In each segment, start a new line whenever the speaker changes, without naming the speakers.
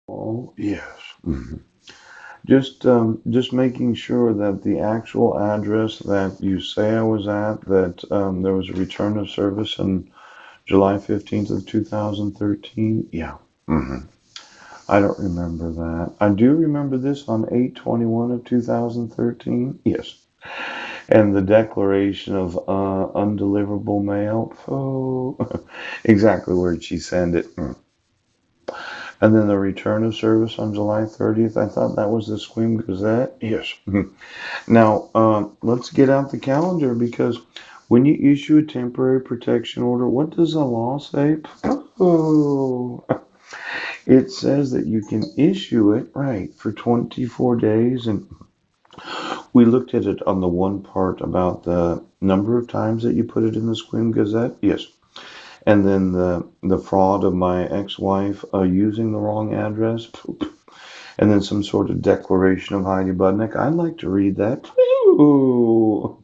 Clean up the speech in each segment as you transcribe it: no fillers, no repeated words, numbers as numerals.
Oh, yes. Just making sure that the actual address that you say I was at, that there was a return of service on July 15th of 2013. Yeah. hmm I don't remember that. I do remember this on 8/21 of 2013. Yes. And the declaration of undeliverable mail. Oh, exactly where did she send it? And then the return of service on July 30th. I thought that was the Squim Gazette. Yes. Now, let's get out the calendar because when you issue a temporary protection order, what does the law say? Oh, it says that you can issue it, right, for 24 days. And we looked at it on the one part about the number of times that you put it in the Squim Gazette. Yes. And then the fraud of my ex-wife using the wrong address. And then some sort of declaration of Heidi Budnick. I'd like to read that. Ooh.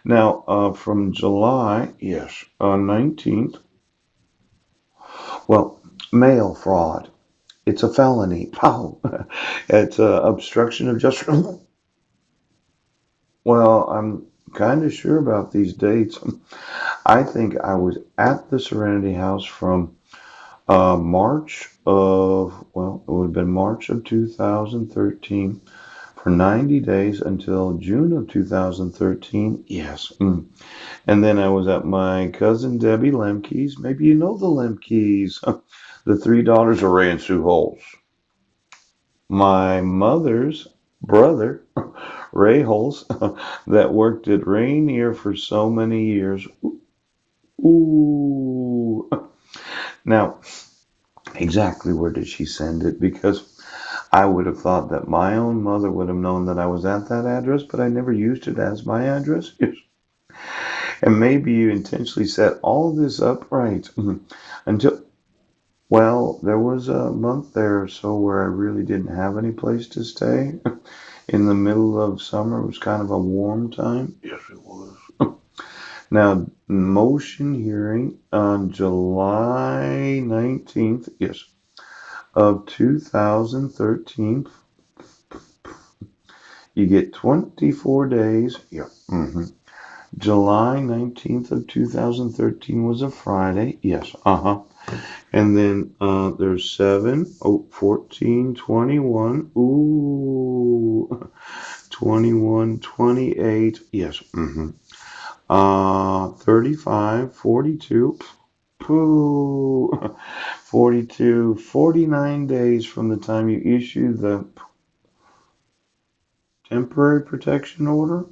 Now, from July, yes, 19th, well, mail fraud. It's a felony. Wow. It's obstruction of justice. Well, I'm kind of sure about these dates. I think I was at the Serenity House from March of, well, it would have been March of 2013 for 90 days until June of 2013. Yes. And then I was at my cousin Debbie Lemke's. Maybe you know the Lemke's, the three daughters of Ray and Sue Holes. My mother's brother, Ray Holes, that worked at Rainier for so many years. Ooh. Now, exactly where did she send it? Because I would have thought that my own mother would have known that I was at that address, but I never used it as my address. Yes. And maybe you intentionally set all this up right until, well, there was a month there or so where I really didn't have any place to stay. In the middle of summer, it was kind of a warm time. Yes, it was. Now, motion hearing on July 19th, yes, of 2013. You get 24 days. Yeah. July 19th of 2013 was a Friday. Yes. And then there's 7, oh, 14, 21. Ooh. 21, 28. Yes. 35, 42. Pooh. 42, 49 days from the time you issue the temporary protection order.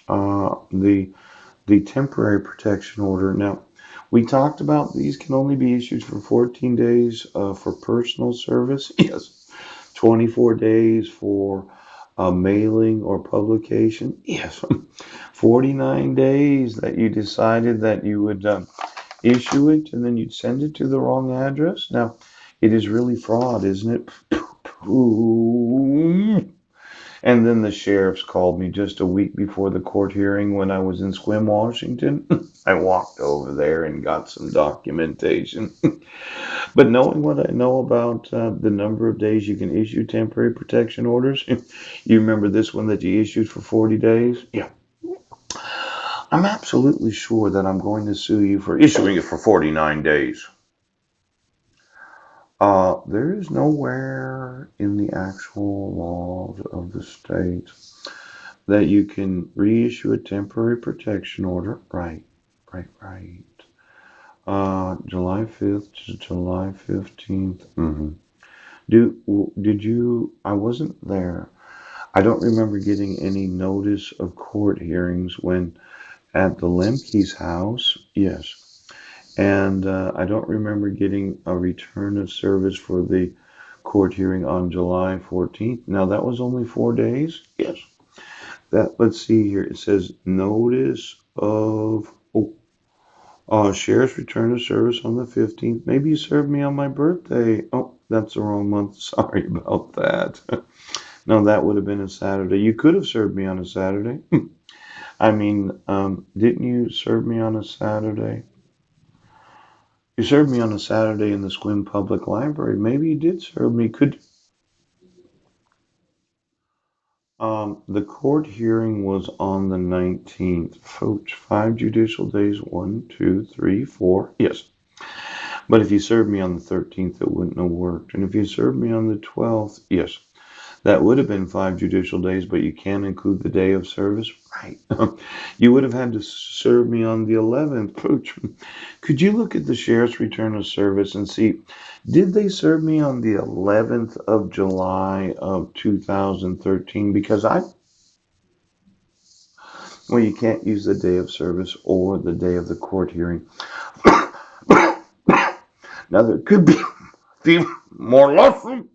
The temporary protection order. Now, we talked about these can only be issued for 14 days for personal service. Yes. 24 days for mailing or publication. Yes. 49 days that you decided that you would issue it and then you'd send it to the wrong address. Now, it is really fraud, isn't it? And then the sheriffs called me just a week before the court hearing when I was in Sequim, Washington. I walked over there and got some documentation. But knowing what I know about the number of days you can issue temporary protection orders, you remember this one that you issued for 40 days? Yeah. I'm absolutely sure that I'm going to sue you for issuing it for 49 days. There is nowhere in the actual laws of the state that you can reissue a temporary protection order. Right, right. July 5th to July 15th. Did you? I wasn't there. I don't remember getting any notice of court hearings when at the Lemke's house. Yes. And I don't remember getting a return of service for the court hearing on July 14th. Now, that was only 4 days. Yes. That, let's see here. It says notice of sheriff's return of service on the 15th. Maybe you served me on my birthday. Oh, that's the wrong month. Sorry about that. No, that would have been a Saturday. You could have served me on a Saturday. I mean, didn't you serve me on a Saturday? You served me on a Saturday in the Sequim Public Library. Maybe you did serve me. The court hearing was on the 19th. Folks, 5 judicial days. 1, 2, 3, 4. Yes. But if you served me on the 13th, it wouldn't have worked. And if you served me on the 12th, yes. That would have been 5 judicial days, but you can't include the day of service. Right. You would have had to serve me on the 11th. Could you look at the sheriff's return of service and see, did they serve me on the 11th of July of 2013? Because well, you can't use the day of service or the day of the court hearing. Now, there could be more lawsuits.